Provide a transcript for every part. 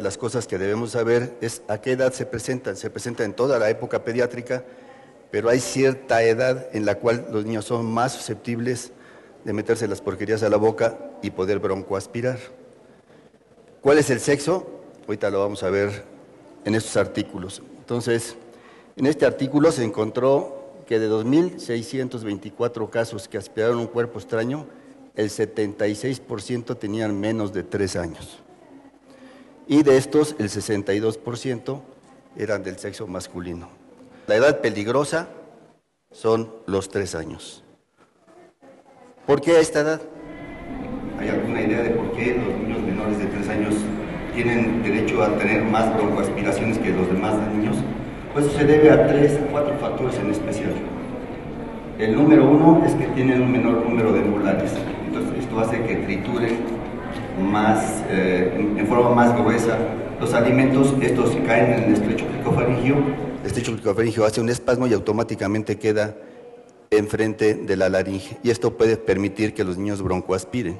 las cosas que debemos saber es a qué edad se presentan. Se presentan en toda la época pediátrica, pero hay cierta edad en la cual los niños son más susceptibles de meterse las porquerías a la boca y poder broncoaspirar. ¿Cuál es el sexo? Ahorita lo vamos a ver en estos artículos. Entonces, en este artículo se encontró que de 2.624 casos que aspiraron un cuerpo extraño, el 76% tenían menos de 3 años. Y de estos, el 62% eran del sexo masculino. La edad peligrosa son los 3 años. ¿Por qué a esta edad? ¿Hay alguna idea de por qué los niños menores de 3 años tienen derecho a tener más broncoaspiraciones que los demás niños? Pues eso se debe a 3 a 4 factores en especial. El número 1 es que tienen un menor número de molares. Entonces esto hace que trituren más, en forma más gruesa los alimentos. Estos caen en el estrecho glicofaringio. El estrecho glicofaringio hace un espasmo y automáticamente queda enfrente de la laringe, y esto puede permitir que los niños broncoaspiren.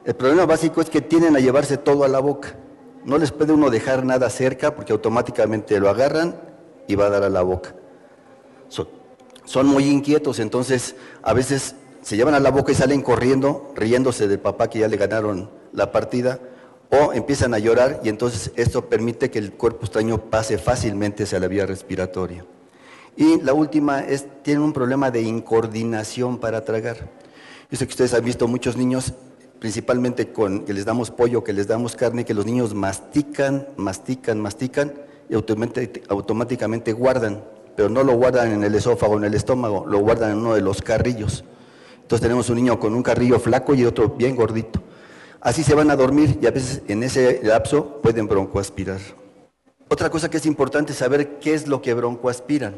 El problema básico es que tienden a llevarse todo a la boca. No les puede uno dejar nada cerca porque automáticamente lo agarran y va a dar a la boca. Son muy inquietos, entonces a veces se llevan a la boca y salen corriendo, riéndose del papá que ya le ganaron la partida, o empiezan a llorar, y entonces esto permite que el cuerpo extraño pase fácilmente hacia la vía respiratoria. Y la última es, tienen un problema de incoordinación para tragar. Yo sé que ustedes han visto muchos niños, principalmente que les damos pollo, que les damos carne, que los niños mastican, y automáticamente guardan, pero no lo guardan en el esófago, en el estómago, lo guardan en uno de los carrillos. Entonces tenemos un niño con un carrillo flaco y otro bien gordito. Así se van a dormir y a veces en ese lapso pueden broncoaspirar. Otra cosa que es importante saber qué es lo que broncoaspiran,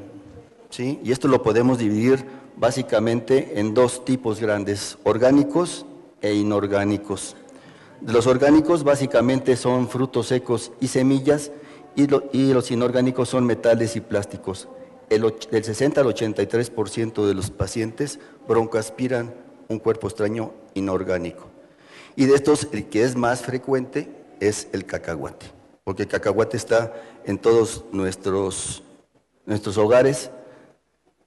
¿sí? Y esto lo podemos dividir básicamente en 2 tipos grandes, orgánicos e inorgánicos. De los orgánicos básicamente son frutos secos y semillas, y los inorgánicos son metales y plásticos. Del 60 al 83% de los pacientes broncoaspiran un cuerpo extraño inorgánico. Y de estos, el que es más frecuente es el cacahuate, porque el cacahuate está en todos nuestros hogares.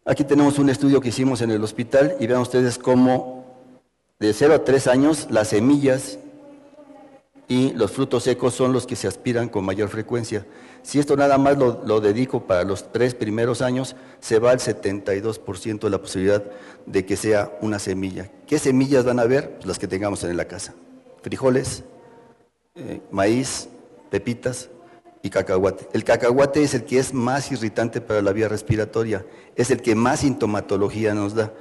Aquí tenemos un estudio que hicimos en el hospital y vean ustedes cómo de 0 a 3 años las semillas y los frutos secos son los que se aspiran con mayor frecuencia. Si esto nada más lo dedico para los 3 primeros años, se va al 72% de la posibilidad de que sea una semilla. ¿Qué semillas van a haber? Pues las que tengamos en la casa. Frijoles, maíz, pepitas y cacahuate. El cacahuate es el que es más irritante para la vía respiratoria, es el que más sintomatología nos da.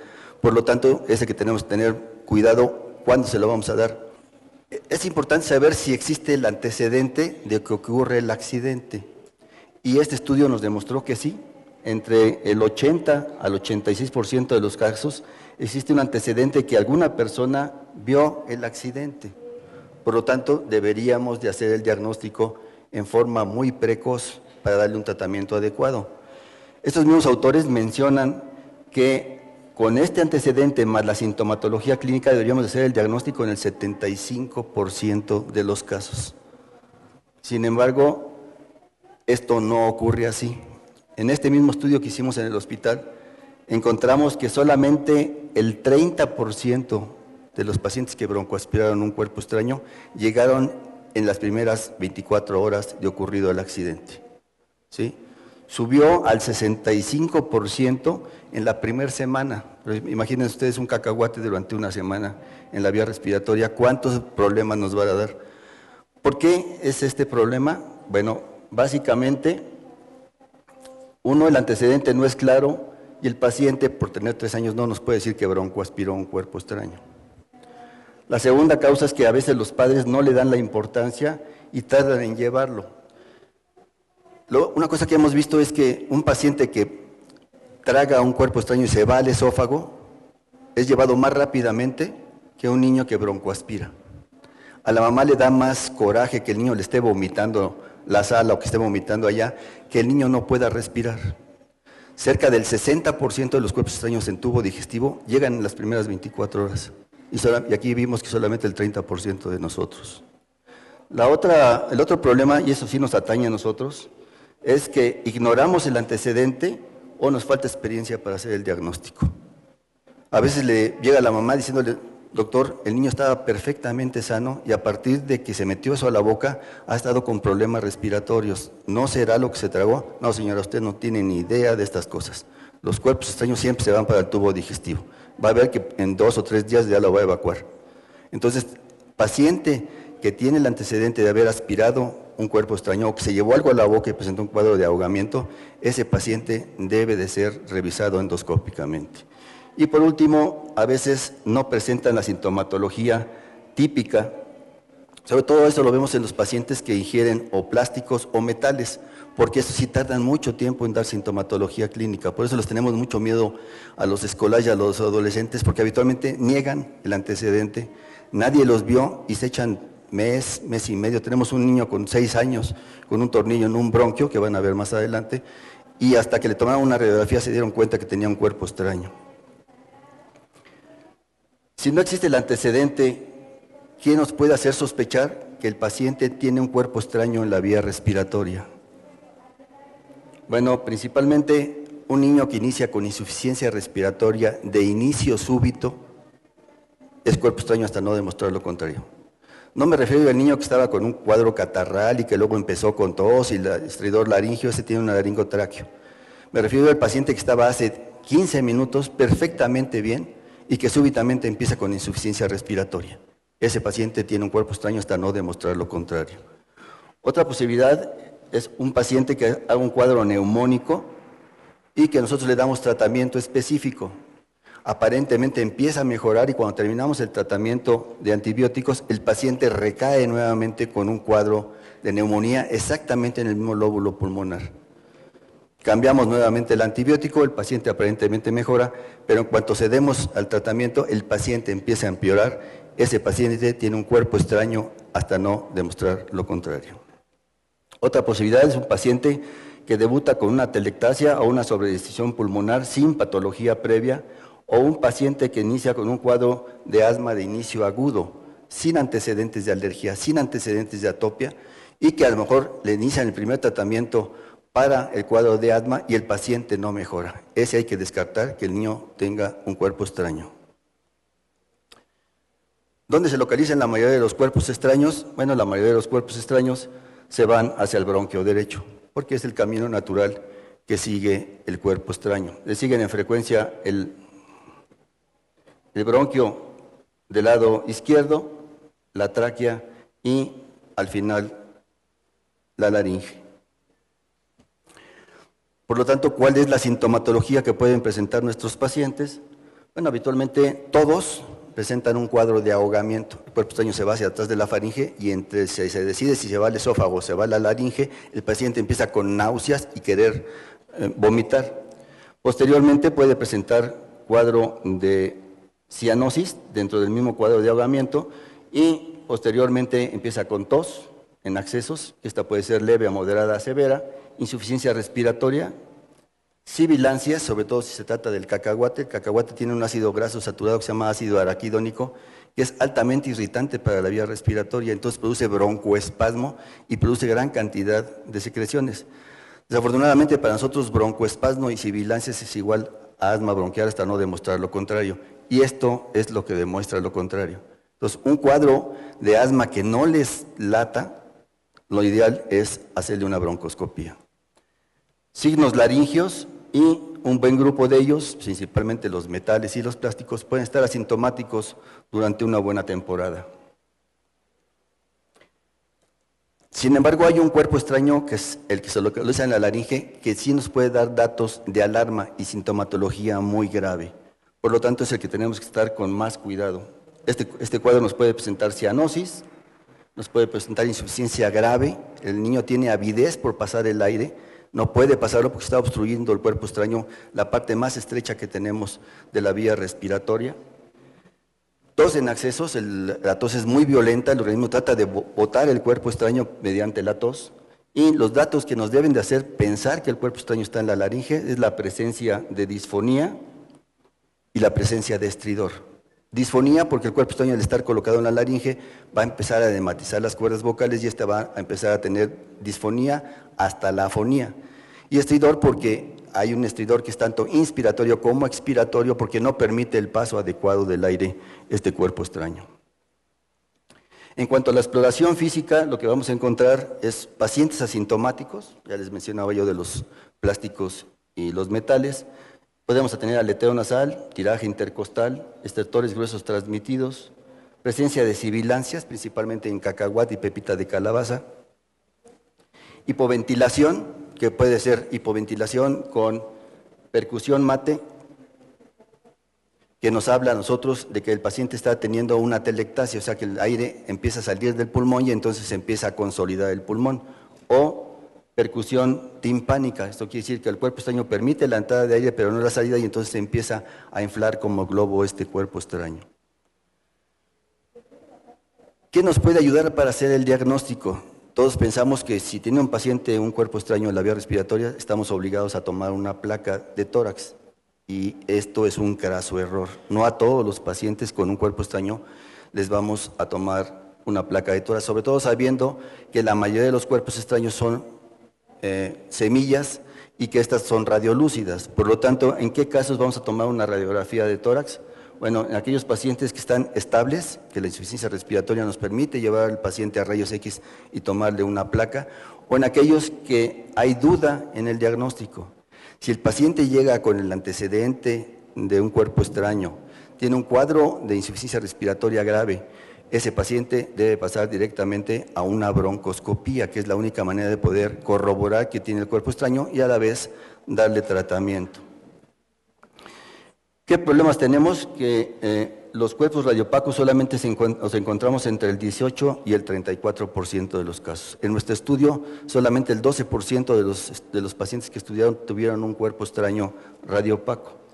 Por lo tanto, es el que tenemos que tener cuidado cuándo se lo vamos a dar. Es importante saber si existe el antecedente de que ocurre el accidente. Y este estudio nos demostró que sí, entre el 80 al 86% de los casos existe un antecedente que alguna persona vio el accidente. Por lo tanto, deberíamos de hacer el diagnóstico en forma muy precoz para darle un tratamiento adecuado. Estos mismos autores mencionan que con este antecedente más la sintomatología clínica deberíamos hacer el diagnóstico en el 75% de los casos. Sin embargo, esto no ocurre así. En este mismo estudio que hicimos en el hospital, encontramos que solamente el 30% de los pacientes que broncoaspiraron un cuerpo extraño llegaron en las primeras 24 horas de ocurrido el accidente, ¿sí? Subió al 65% en la primera semana. Pero imaginen ustedes un cacahuate durante una semana en la vía respiratoria, ¿cuántos problemas nos va a dar? ¿Por qué es este problema? Bueno, básicamente, uno, el antecedente no es claro y el paciente, por tener 3 años, no nos puede decir que broncoaspiró un cuerpo extraño. La segunda causa es que a veces los padres no le dan la importancia y tardan en llevarlo. Una cosa que hemos visto es que un paciente que traga un cuerpo extraño y se va al esófago es llevado más rápidamente que un niño que broncoaspira. A la mamá le da más coraje que el niño le esté vomitando la sala o que esté vomitando allá, que el niño no pueda respirar. Cerca del 60% de los cuerpos extraños en tubo digestivo llegan en las primeras 24 horas. Y aquí vimos que solamente el 30% de nosotros. El otro problema, y eso sí nos atañe a nosotros, es que ignoramos el antecedente o nos falta experiencia para hacer el diagnóstico. A veces le llega la mamá diciéndole, doctor, el niño estaba perfectamente sano y a partir de que se metió eso a la boca ha estado con problemas respiratorios. ¿No será lo que se tragó? No, señora, usted no tiene ni idea de estas cosas. Los cuerpos extraños siempre se van para el tubo digestivo. Va a ver que en 2 o 3 días ya lo va a evacuar. Entonces, paciente que tiene el antecedente de haber aspirado un cuerpo extraño o que se llevó algo a la boca y presentó un cuadro de ahogamiento, ese paciente debe de ser revisado endoscópicamente. Y por último, a veces no presentan la sintomatología típica. Sobre todo esto lo vemos en los pacientes que ingieren o plásticos o metales, porque eso sí tardan mucho tiempo en dar sintomatología clínica. Por eso les tenemos mucho miedo a los escolares y a los adolescentes, porque habitualmente niegan el antecedente. Nadie los vio y se echan mes y medio. Tenemos un niño con 6 años con un tornillo en un bronquio, que van a ver más adelante, y hasta que le tomaron una radiografía se dieron cuenta que tenía un cuerpo extraño. Si no existe el antecedente, ¿quién nos puede hacer sospechar que el paciente tiene un cuerpo extraño en la vía respiratoria? Bueno, principalmente un niño que inicia con insuficiencia respiratoria de inicio súbito es cuerpo extraño hasta no demostrar lo contrario. No me refiero al niño que estaba con un cuadro catarral y que luego empezó con tos y estridor laringio, ese tiene un laringotráqueo. Me refiero al paciente que estaba hace 15 minutos perfectamente bien y que súbitamente empieza con insuficiencia respiratoria. Ese paciente tiene un cuerpo extraño hasta no demostrar lo contrario. Otra posibilidad es un paciente que haga un cuadro neumónico y que nosotros le damos tratamiento específico. Aparentemente empieza a mejorar y cuando terminamos el tratamiento de antibióticos, el paciente recae nuevamente con un cuadro de neumonía exactamente en el mismo lóbulo pulmonar. Cambiamos nuevamente el antibiótico, el paciente aparentemente mejora, pero en cuanto cedemos al tratamiento, el paciente empieza a empeorar. Ese paciente tiene un cuerpo extraño hasta no demostrar lo contrario. Otra posibilidad es un paciente que debuta con una atelectasia o una sobredisección pulmonar sin patología previa, o un paciente que inicia con un cuadro de asma de inicio agudo, sin antecedentes de alergia, sin antecedentes de atopia, y que a lo mejor le inician el primer tratamiento para el cuadro de asma y el paciente no mejora. Ese hay que descartar, que el niño tenga un cuerpo extraño. ¿Dónde se localizan la mayoría de los cuerpos extraños? Bueno, la mayoría de los cuerpos extraños se van hacia el bronquio derecho, porque es el camino natural que sigue el cuerpo extraño. Le siguen en frecuencia el bronquio del lado izquierdo, la tráquea y al final la laringe. Por lo tanto, ¿cuál es la sintomatología que pueden presentar nuestros pacientes? Bueno, habitualmente todos presentan un cuadro de ahogamiento. El cuerpo extraño se va hacia atrás de la faringe y entre se decide si se va al esófago o se va a la laringe, el paciente empieza con náuseas y querer vomitar. Posteriormente puede presentar cuadro de cianosis dentro del mismo cuadro de ahogamiento y posteriormente empieza con tos en accesos, esta puede ser leve a moderada a severa, insuficiencia respiratoria, sibilancias, sobre todo si se trata del cacahuate. El cacahuate tiene un ácido graso saturado que se llama ácido araquidónico, que es altamente irritante para la vía respiratoria, entonces produce broncoespasmo y produce gran cantidad de secreciones. Desafortunadamente para nosotros broncoespasmo y sibilancias es igual a asma bronquial hasta no demostrar lo contrario, y esto es lo que demuestra lo contrario. Entonces, un cuadro de asma que no les lata, lo ideal es hacerle una broncoscopía. Signos laringios y un buen grupo de ellos, principalmente los metales y los plásticos, pueden estar asintomáticos durante una buena temporada. Sin embargo, hay un cuerpo extraño que es el que se localiza en la laringe, que sí nos puede dar datos de alarma y sintomatología muy grave. Por lo tanto, es el que tenemos que estar con más cuidado. Este cuadro nos puede presentar cianosis, nos puede presentar insuficiencia grave, el niño tiene avidez por pasar el aire, no puede pasarlo porque está obstruyendo el cuerpo extraño, la parte más estrecha que tenemos de la vía respiratoria. Tos en accesos, la tos es muy violenta, el organismo trata de botar el cuerpo extraño mediante la tos, y los datos que nos deben de hacer pensar que el cuerpo extraño está en la laringe es la presencia de disfonía y la presencia de estridor. Disfonía, porque el cuerpo extraño al estar colocado en la laringe va a empezar a edematizar las cuerdas vocales y esta va a empezar a tener disfonía hasta la afonía. Y estridor, porque hay un estridor que es tanto inspiratorio como expiratorio, porque no permite el paso adecuado del aire este cuerpo extraño. En cuanto a la exploración física, lo que vamos a encontrar es pacientes asintomáticos, ya les mencionaba yo de los plásticos y los metales. Podemos tener aleteo nasal, tiraje intercostal, estertores gruesos transmitidos, presencia de sibilancias, principalmente en cacahuate y pepita de calabaza, hipoventilación, que puede ser hipoventilación con percusión mate, que nos habla a nosotros de que el paciente está teniendo una atelectasia, o sea que el aire empieza a salir del pulmón y entonces se empieza a consolidar el pulmón, o percusión timpánica. Esto quiere decir que el cuerpo extraño permite la entrada de aire pero no la salida y entonces se empieza a inflar como globo este cuerpo extraño. ¿Qué nos puede ayudar para hacer el diagnóstico? Todos pensamos que si tiene un paciente un cuerpo extraño en la vía respiratoria, estamos obligados a tomar una placa de tórax. Y esto es un craso error. No a todos los pacientes con un cuerpo extraño les vamos a tomar una placa de tórax, sobre todo sabiendo que la mayoría de los cuerpos extraños son semillas y que estas son radiolúcidas. Por lo tanto, ¿en qué casos vamos a tomar una radiografía de tórax? Bueno, en aquellos pacientes que están estables, que la insuficiencia respiratoria nos permite llevar al paciente a rayos X y tomarle una placa, o en aquellos que hay duda en el diagnóstico. Si el paciente llega con el antecedente de un cuerpo extraño, tiene un cuadro de insuficiencia respiratoria grave, ese paciente debe pasar directamente a una broncoscopía, que es la única manera de poder corroborar que tiene el cuerpo extraño y a la vez darle tratamiento. ¿Qué problemas tenemos? Que los cuerpos radiopacos solamente los encontramos entre el 18 y el 34% de los casos. En nuestro estudio, solamente el 12% de los pacientes que estudiaron tuvieron un cuerpo extraño radiopaco.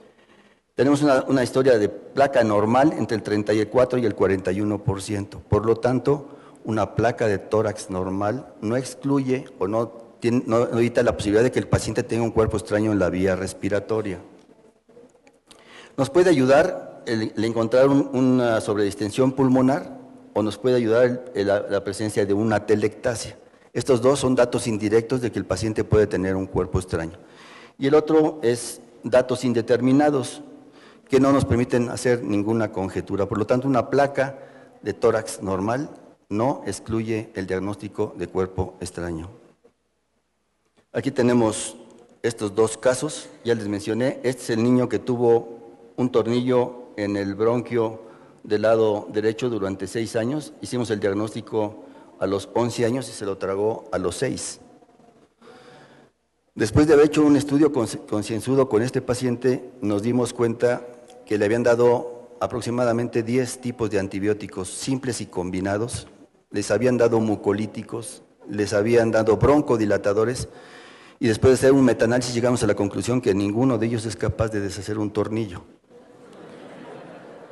Tenemos una historia de placa normal entre el 34 y el 41%. Por lo tanto, una placa de tórax normal no excluye o no evita la posibilidad de que el paciente tenga un cuerpo extraño en la vía respiratoria. Nos puede ayudar el encontrar una sobredistensión pulmonar o nos puede ayudar la presencia de una atelectasia. Estos dos son datos indirectos de que el paciente puede tener un cuerpo extraño. Y el otro es datos indeterminados, que no nos permiten hacer ninguna conjetura. Por lo tanto, una placa de tórax normal no excluye el diagnóstico de cuerpo extraño. Aquí tenemos estos dos casos, ya les mencioné. Este es el niño que tuvo un tornillo en el bronquio del lado derecho durante 6 años. Hicimos el diagnóstico a los 11 años y se lo tragó a los 6. Después de haber hecho un estudio concienzudo con este paciente, nos dimos cuenta que le habían dado aproximadamente 10 tipos de antibióticos simples y combinados, les habían dado mucolíticos, les habían dado broncodilatadores, y después de hacer un metaanálisis llegamos a la conclusión que ninguno de ellos es capaz de deshacer un tornillo.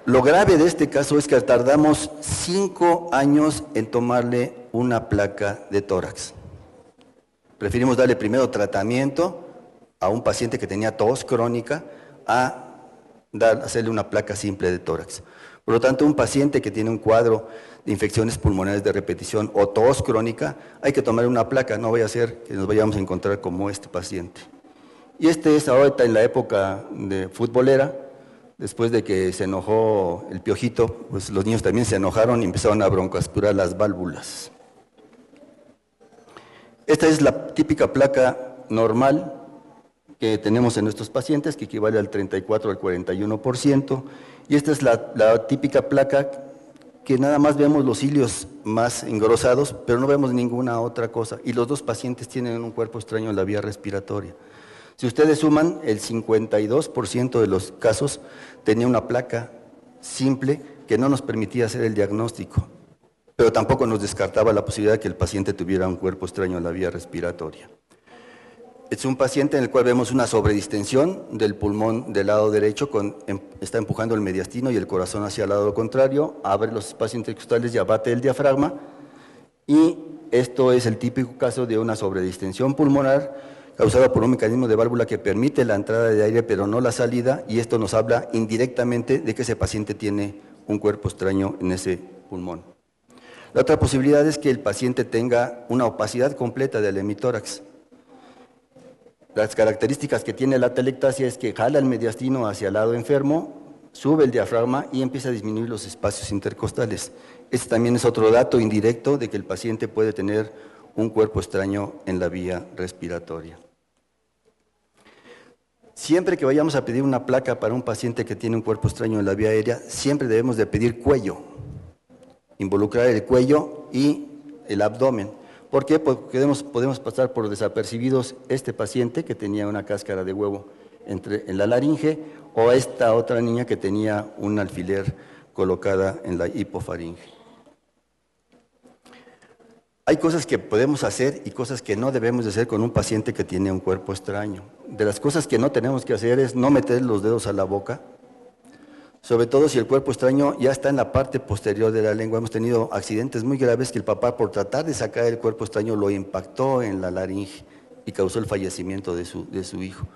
Lo grave de este caso es que tardamos 5 años en tomarle una placa de tórax. Preferimos darle primero tratamiento a un paciente que tenía tos crónica a hacerle una placa simple de tórax. Por lo tanto, un paciente que tiene un cuadro de infecciones pulmonares de repetición o tos crónica, hay que tomar una placa, no vaya a ser que nos vayamos a encontrar como este paciente. Y este es ahorita en la época de futbolera, después de que se enojó el Piojito, pues los niños también se enojaron y empezaron a broncoaspirar las válvulas. Esta es la típica placa normal que tenemos en nuestros pacientes, que equivale al 34 al 41%, y esta es la típica placa que nada más vemos los cilios más engrosados, pero no vemos ninguna otra cosa, y los dos pacientes tienen un cuerpo extraño en la vía respiratoria. Si ustedes suman, el 52% de los casos tenía una placa simple que no nos permitía hacer el diagnóstico, pero tampoco nos descartaba la posibilidad de que el paciente tuviera un cuerpo extraño en la vía respiratoria. Es un paciente en el cual vemos una sobredistensión del pulmón del lado derecho, está empujando el mediastino y el corazón hacia el lado contrario, abre los espacios intercostales y abate el diafragma, y esto es el típico caso de una sobredistensión pulmonar causada por un mecanismo de válvula que permite la entrada de aire pero no la salida, y esto nos habla indirectamente de que ese paciente tiene un cuerpo extraño en ese pulmón. La otra posibilidad es que el paciente tenga una opacidad completa del hemitórax. Las características que tiene la atelectasia es que jala el mediastino hacia el lado enfermo, sube el diafragma y empieza a disminuir los espacios intercostales. Este también es otro dato indirecto de que el paciente puede tener un cuerpo extraño en la vía respiratoria. Siempre que vayamos a pedir una placa para un paciente que tiene un cuerpo extraño en la vía aérea, siempre debemos de pedir cuello, involucrar el cuello y el abdomen. ¿Por qué? Porque podemos pasar por desapercibidos este paciente que tenía una cáscara de huevo en la laringe o esta otra niña que tenía un alfiler colocada en la hipofaringe. Hay cosas que podemos hacer y cosas que no debemos de hacer con un paciente que tiene un cuerpo extraño. De las cosas que no tenemos que hacer es no meter los dedos a la boca, sobre todo si el cuerpo extraño ya está en la parte posterior de la lengua. Hemos tenido accidentes muy graves que el papá, por tratar de sacar el cuerpo extraño, lo impactó en la laringe y causó el fallecimiento de su hijo.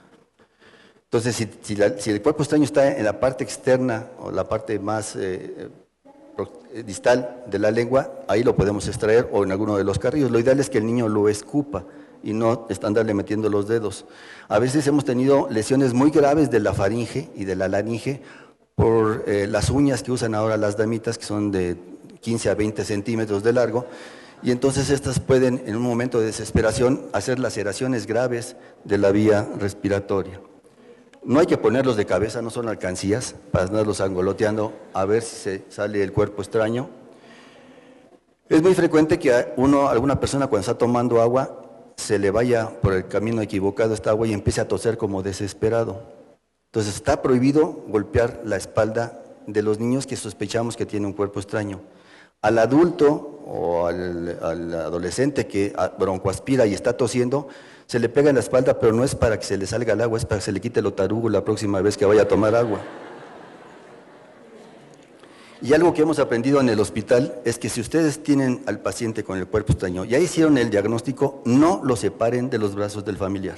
Entonces, si el cuerpo extraño está en la parte externa o la parte más distal de la lengua, ahí lo podemos extraer o en alguno de los carrillos. Lo ideal es que el niño lo escupa y no andarle metiendo los dedos. A veces hemos tenido lesiones muy graves de la faringe y de la laringe por las uñas que usan ahora las damitas, que son de 15 a 20 centímetros de largo, y entonces estas pueden, en un momento de desesperación, hacer laceraciones graves de la vía respiratoria. No hay que ponerlos de cabeza, no son alcancías, para andarlos angoloteando a ver si se sale el cuerpo extraño. Es muy frecuente que alguna persona cuando está tomando agua se le vaya por el camino equivocado esta agua y empiece a toser como desesperado. Entonces está prohibido golpear la espalda de los niños que sospechamos que tienen un cuerpo extraño. Al adulto o al adolescente que broncoaspira y está tosiendo, se le pega en la espalda, pero no es para que se le salga el agua, es para que se le quite el otarugo la próxima vez que vaya a tomar agua. Y algo que hemos aprendido en el hospital es que si ustedes tienen al paciente con el cuerpo extraño, ya hicieron el diagnóstico, no lo separen de los brazos del familiar.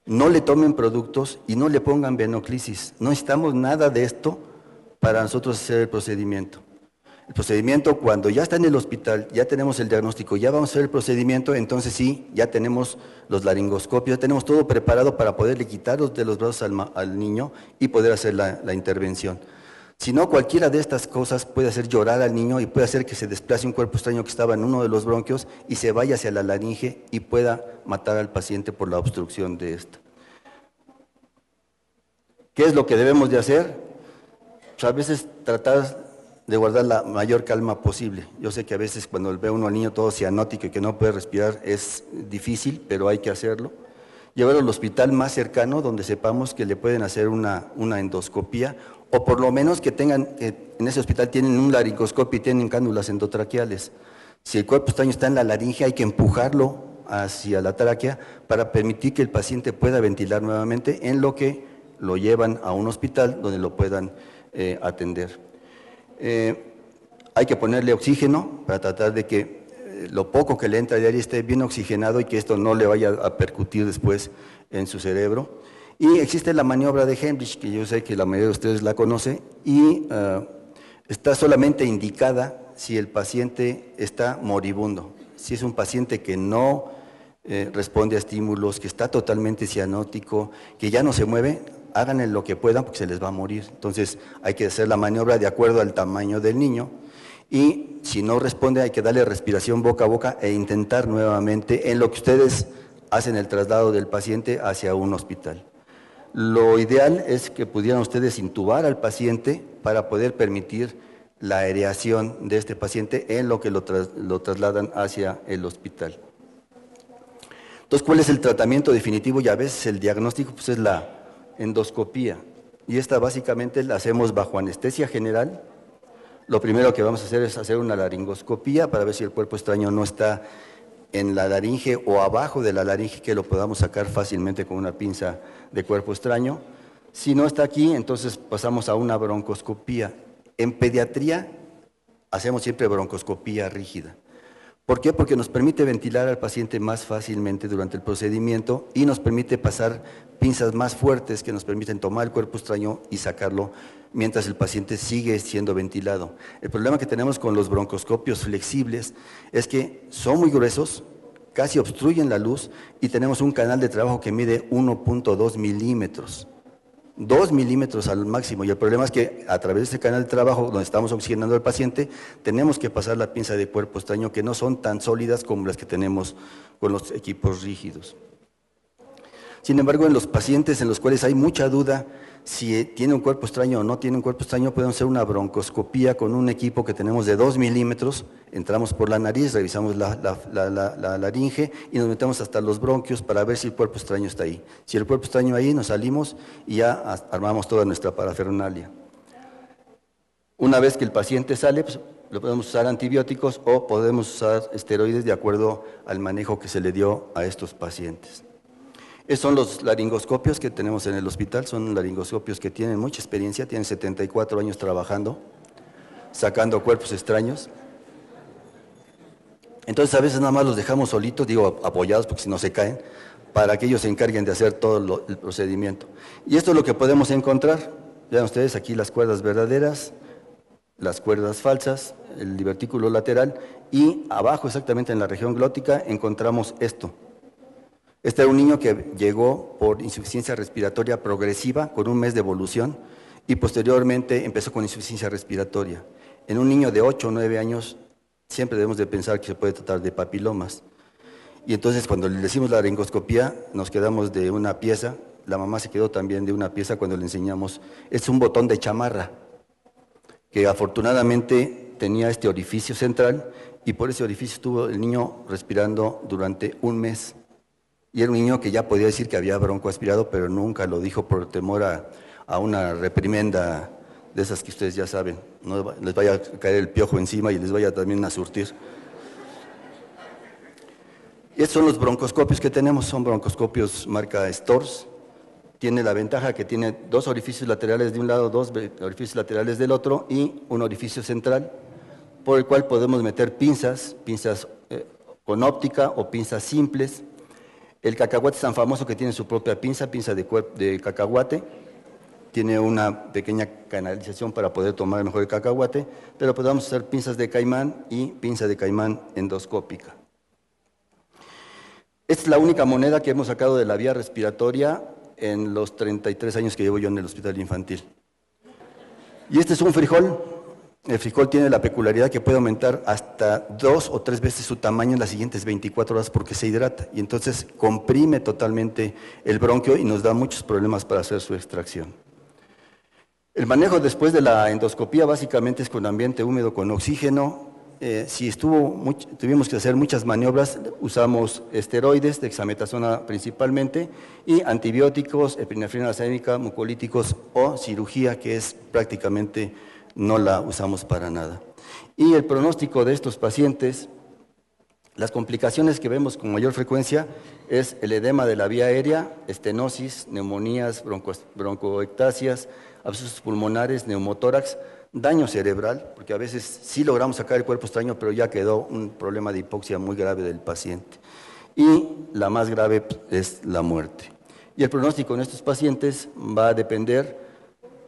No le tomen productos y no le pongan venoclisis. No necesitamos nada de esto para nosotros hacer el procedimiento. El procedimiento, cuando ya está en el hospital, ya tenemos el diagnóstico, ya vamos a hacer el procedimiento, entonces sí, ya tenemos los laringoscopios, ya tenemos todo preparado para poderle quitarlos de los brazos al niño y poder hacer la intervención. Si no, cualquiera de estas cosas puede hacer llorar al niño y puede hacer que se desplace un cuerpo extraño que estaba en uno de los bronquios y se vaya hacia la laringe y pueda matar al paciente por la obstrucción de esto. ¿Qué es lo que debemos de hacer? Pues a veces tratar de guardar la mayor calma posible. Yo sé que a veces cuando ve uno al niño todo cianótico y que no puede respirar es difícil, pero hay que hacerlo. Llevarlo al hospital más cercano donde sepamos que le pueden hacer una endoscopía o por lo menos que tengan, en ese hospital tienen un laringoscopio y tienen cánulas endotraqueales. Si el cuerpo extraño está en la laringe hay que empujarlo hacia la tráquea para permitir que el paciente pueda ventilar nuevamente en lo que lo llevan a un hospital donde lo puedan atender. Hay que ponerle oxígeno para tratar de que lo poco que le entra de aire esté bien oxigenado y que esto no le vaya a percutir después en su cerebro. Y existe la maniobra de Hemrich, que yo sé que la mayoría de ustedes la conoce, y está solamente indicada si el paciente está moribundo. Si es un paciente que no responde a estímulos, que está totalmente cianótico, que ya no se mueve, háganle lo que puedan porque se les va a morir. Entonces hay que hacer la maniobra de acuerdo al tamaño del niño y si no responde hay que darle respiración boca a boca e intentar nuevamente en lo que ustedes hacen el traslado del paciente hacia un hospital. Lo ideal es que pudieran ustedes intubar al paciente para poder permitir la aireación de este paciente en lo que lo trasladan hacia el hospital. Entonces, ¿cuál es el tratamiento definitivo? Y a veces el diagnóstico pues, es la endoscopía. Y esta básicamente la hacemos bajo anestesia general. Lo primero que vamos a hacer es hacer una laringoscopía para ver si el cuerpo extraño no está en la laringe o abajo de la laringe, que lo podamos sacar fácilmente con una pinza de cuerpo extraño. Si no está aquí, entonces pasamos a una broncoscopía. En pediatría hacemos siempre broncoscopía rígida. ¿Por qué? Porque nos permite ventilar al paciente más fácilmente durante el procedimiento y nos permite pasar pinzas más fuertes que nos permiten tomar el cuerpo extraño y sacarlo mientras el paciente sigue siendo ventilado. El problema que tenemos con los broncoscopios flexibles es que son muy gruesos, casi obstruyen la luz y tenemos un canal de trabajo que mide 1.2 milímetros. 2 milímetros al máximo, y el problema es que a través de este canal de trabajo donde estamos oxigenando al paciente, tenemos que pasar la pinza de cuerpo extraño que no son tan sólidas como las que tenemos con los equipos rígidos. Sin embargo, en los pacientes en los cuales hay mucha duda si tiene un cuerpo extraño o no tiene un cuerpo extraño, podemos hacer una broncoscopía con un equipo que tenemos de 2 milímetros, entramos por la nariz, revisamos la laringe y nos metemos hasta los bronquios para ver si el cuerpo extraño está ahí. Si el cuerpo extraño ahí, nos salimos y ya armamos toda nuestra parafernalia. Una vez que el paciente sale, pues, lo podemos usar antibióticos o podemos usar esteroides de acuerdo al manejo que se le dio a estos pacientes. Estos son los laringoscopios que tenemos en el hospital, son laringoscopios que tienen mucha experiencia, tienen 74 años trabajando, sacando cuerpos extraños. Entonces a veces nada más los dejamos solitos, digo apoyados porque si no se caen, para que ellos se encarguen de hacer todo el procedimiento. Y esto es lo que podemos encontrar, vean ustedes aquí las cuerdas verdaderas, las cuerdas falsas, el divertículo lateral y abajo exactamente en la región glótica encontramos esto. Este era un niño que llegó por insuficiencia respiratoria progresiva con un mes de evolución y posteriormente empezó con insuficiencia respiratoria. En un niño de 8 o 9 años siempre debemos de pensar que se puede tratar de papilomas. Y entonces cuando le hicimos la laringoscopía nos quedamos de una pieza, la mamá se quedó también de una pieza cuando le enseñamos, es un botón de chamarra que afortunadamente tenía este orificio central y por ese orificio estuvo el niño respirando durante un mes. Y era un niño que ya podía decir que había broncoaspirado, pero nunca lo dijo por temor a una reprimenda de esas que ustedes ya saben. No les vaya a caer el piojo encima y les vaya también a surtir. Estos son los broncoscopios que tenemos, son broncoscopios marca Storz. Tiene la ventaja que tiene 2 orificios laterales de un lado, 2 orificios laterales del otro y un orificio central, por el cual podemos meter pinzas con óptica o pinzas simples. El cacahuate es tan famoso que tiene su propia pinza de cacahuate, tiene una pequeña canalización para poder tomar mejor el cacahuate, pero podemos hacer pinzas de caimán y pinza de caimán endoscópica. Esta es la única moneda que hemos sacado de la vía respiratoria en los 33 años que llevo yo en el hospital infantil. Y este es un frijol. El frijol tiene la peculiaridad que puede aumentar hasta 2 o 3 veces su tamaño en las siguientes 24 horas porque se hidrata y entonces comprime totalmente el bronquio y nos da muchos problemas para hacer su extracción. El manejo después de la endoscopía básicamente es con ambiente húmedo con oxígeno. Si tuvimos que hacer muchas maniobras, usamos esteroides, dexametasona principalmente, y antibióticos, epinefrina acémica, mucolíticos o cirugía, que es prácticamente no la usamos para nada. Y el pronóstico de estos pacientes, las complicaciones que vemos con mayor frecuencia es el edema de la vía aérea, estenosis, neumonías, broncoectasias, abscesos pulmonares, neumotórax, daño cerebral, porque a veces sí logramos sacar el cuerpo extraño, pero ya quedó un problema de hipoxia muy grave del paciente. Y la más grave es la muerte. Y el pronóstico en estos pacientes va a depender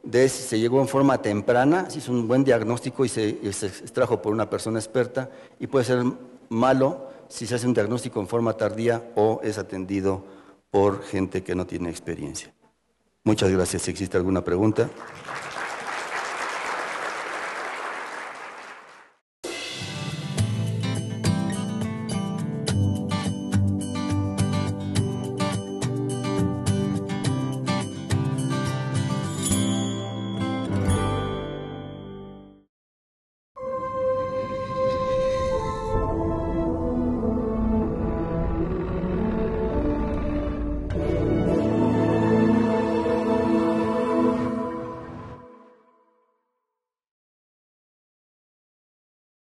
de si se llegó en forma temprana, si es un buen diagnóstico y se extrajo por una persona experta, y puede ser malo si se hace un diagnóstico en forma tardía o es atendido por gente que no tiene experiencia. Muchas gracias. Si existe alguna pregunta.